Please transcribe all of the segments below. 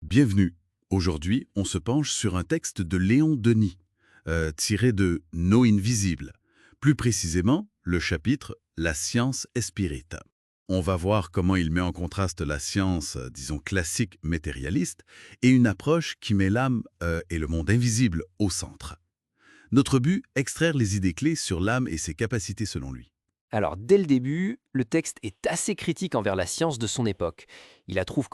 Bienvenue. Aujourd'hui, on se penche sur un texte de Léon Denis, tiré de Nos Invisibles. Plus précisément, le chapitre La science et spirit. On va voir comment il met en contraste la science, disons classique matérialiste, et une approche qui met l'âme et le monde invisible au centre. Notre but, extraire les idées clés sur l'âme et ses capacités selon lui. Alors, dès le début, le texte est assez critique envers la science de son époque. Il la trouve,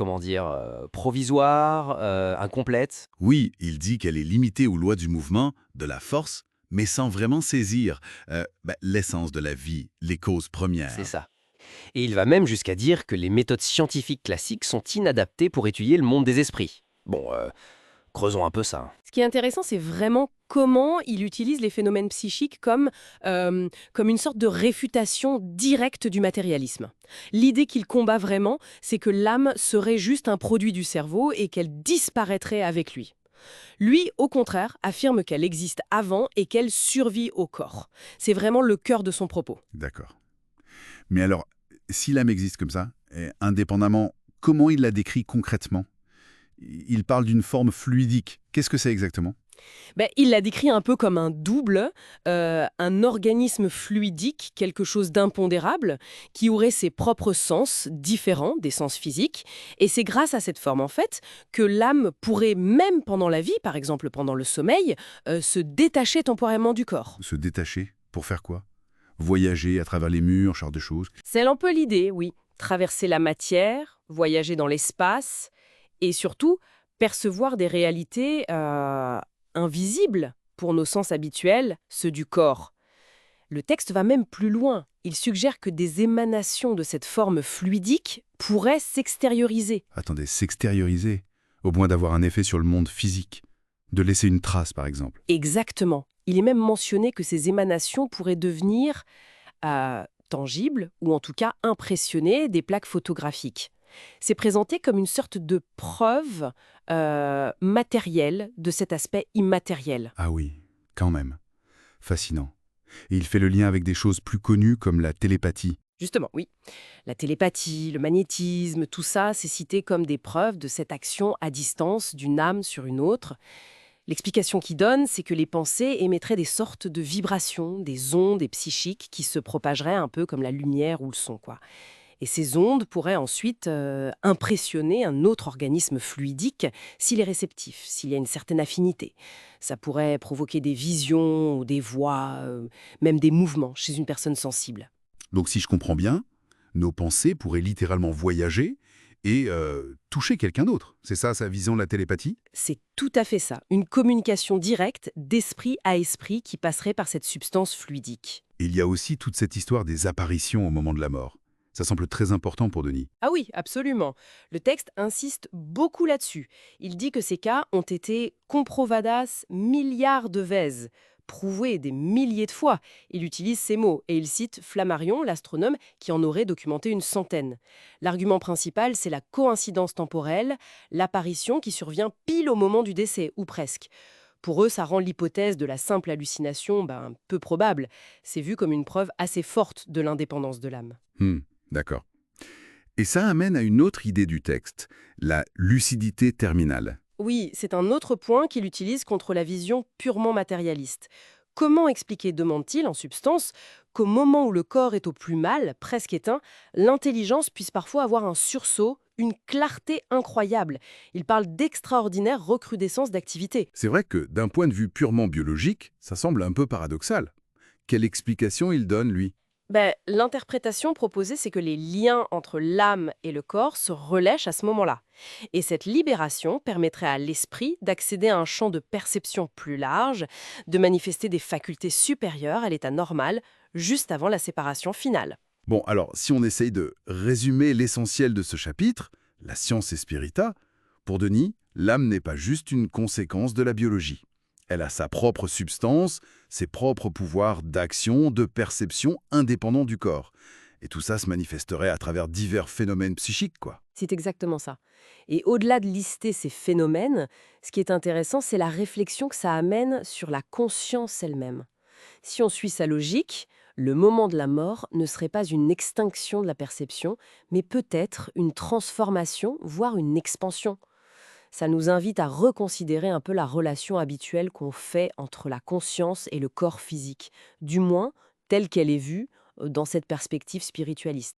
provisoire, incomplète. Oui, il dit qu'elle est limitée aux lois du mouvement, de la force, mais sans vraiment saisir l'essence de la vie, les causes C'est premières. ça. Et il va même jusqu'à dire que les méthodes scientifiques classiques sont inadaptées pour étudier le monde des esprits. Bon, creusons un peu ça. Ce qui est intéressant, c'est vraiment comment il utilise les phénomènes psychiques comme une sorte de réfutation directe du matérialisme. L'idée qu'il combat vraiment, c'est que l'âme serait juste un produit du cerveau et qu'elle disparaîtrait avec lui. Lui, au contraire, affirme qu'elle existe avant et qu'elle survit au corps. C'est vraiment le cœur de son propos. D'accord. Mais alors, si l'âme existe comme ça, indépendamment, comment il la décrit concrètement? Il parle d'une forme fluidique. Qu'est-ce que c'est exactement? Il la décrit un peu comme un double, un organisme fluidique, quelque chose d'impondérable, qui aurait ses propres sens différents des sens physiques. Et c'est grâce à cette forme, en fait, que l'âme pourrait, même pendant la vie, par exemple pendant le sommeil, se détacher temporairement du corps. Se détacher? Pour faire quoi? Voyager à travers les murs, ce genre de choses? C'est un peu l'idée, oui. Traverser la matière, voyager dans l'espace, et surtout percevoir des réalités invisibles pour nos sens habituels, ceux du corps. Le texte va même plus loin. Il suggère que des émanations de cette forme fluidique pourraient s'extérioriser. Attendez, s'extérioriser, au moins d'avoir un effet sur le monde physique. De laisser une trace, par exemple. Exactement. Il est même mentionné que ces émanations pourraient devenir tangibles, ou en tout cas impressionner des plaques photographiques. C'est présenté comme une sorte de preuve matérielle de cet aspect immatériel. Ah oui, quand même. Fascinant. Et il fait le lien avec des choses plus connues comme la télépathie. Justement, oui. La télépathie, le magnétisme, tout ça, c'est cité comme des preuves de cette action à distance d'une âme sur une autre. L'explication qu'il donne, c'est que les pensées émettraient des sortes de vibrations, des ondes psychiques qui se propageraient un peu comme la lumière ou le son, quoi. Et ces ondes pourraient ensuite impressionner un autre organisme fluidique s'il est réceptif, s'il y a une certaine affinité. Ça pourrait provoquer des visions ou des voix, même des mouvements chez une personne sensible. Donc si je comprends bien, nos pensées pourraient littéralement voyager et toucher quelqu'un d'autre. C'est ça sa vision de la télépathie? C'est tout à fait ça, une communication directe d'esprit à esprit qui passerait par cette substance fluidique. Et il y a aussi toute cette histoire des apparitions au moment de la mort. Ça semble très important pour Denis. Ah oui, absolument. Le texte insiste beaucoup là-dessus. Il dit que ces cas ont été comprovadas milliards de vezes, prouvés des milliers de fois. Il utilise ces mots et il cite Flammarion, l'astronome, qui en aurait documenté une centaine. L'argument principal, c'est la coïncidence temporelle, l'apparition qui survient pile au moment du décès, ou presque. Pour eux, ça rend l'hypothèse de la simple hallucination peu probable. C'est vu comme une preuve assez forte de l'indépendance de l'âme. D'accord. Et ça amène à une autre idée du texte, la lucidité terminale. Oui, c'est un autre point qu'il utilise contre la vision purement matérialiste. Comment expliquer, demande-t-il, en substance, qu'au moment où le corps est au plus mal, presque éteint, l'intelligence puisse parfois avoir un sursaut, une clarté incroyable. Il parle d'extraordinaire recrudescence d'activité. C'est vrai que d'un point de vue purement biologique, ça semble un peu paradoxal. Quelle explication il donne, lui? L'interprétation proposée, c'est que les liens entre l'âme et le corps se relèchent à ce moment-là. Et cette libération permettrait à l'esprit d'accéder à un champ de perception plus large, de manifester des facultés supérieures à l'état normal, juste avant la séparation finale. Bon, alors, si on essaye de résumer l'essentiel de ce chapitre, la science et spirita, pour Denis, l'âme n'est pas juste une conséquence de la biologie. Elle a sa propre substance, ses propres pouvoirs d'action, de perception indépendants du corps. Et tout ça se manifesterait à travers divers phénomènes psychiques, quoi. C'est exactement ça. Et au-delà de lister ces phénomènes, ce qui est intéressant, c'est la réflexion que ça amène sur la conscience elle-même. Si on suit sa logique, le moment de la mort ne serait pas une extinction de la perception, mais peut-être une transformation, voire une expansion. ça nous invite à reconsidérer un peu la relation habituelle qu'on fait entre la conscience et le corps physique, du moins telle qu'elle est vue dans cette perspective spiritualiste.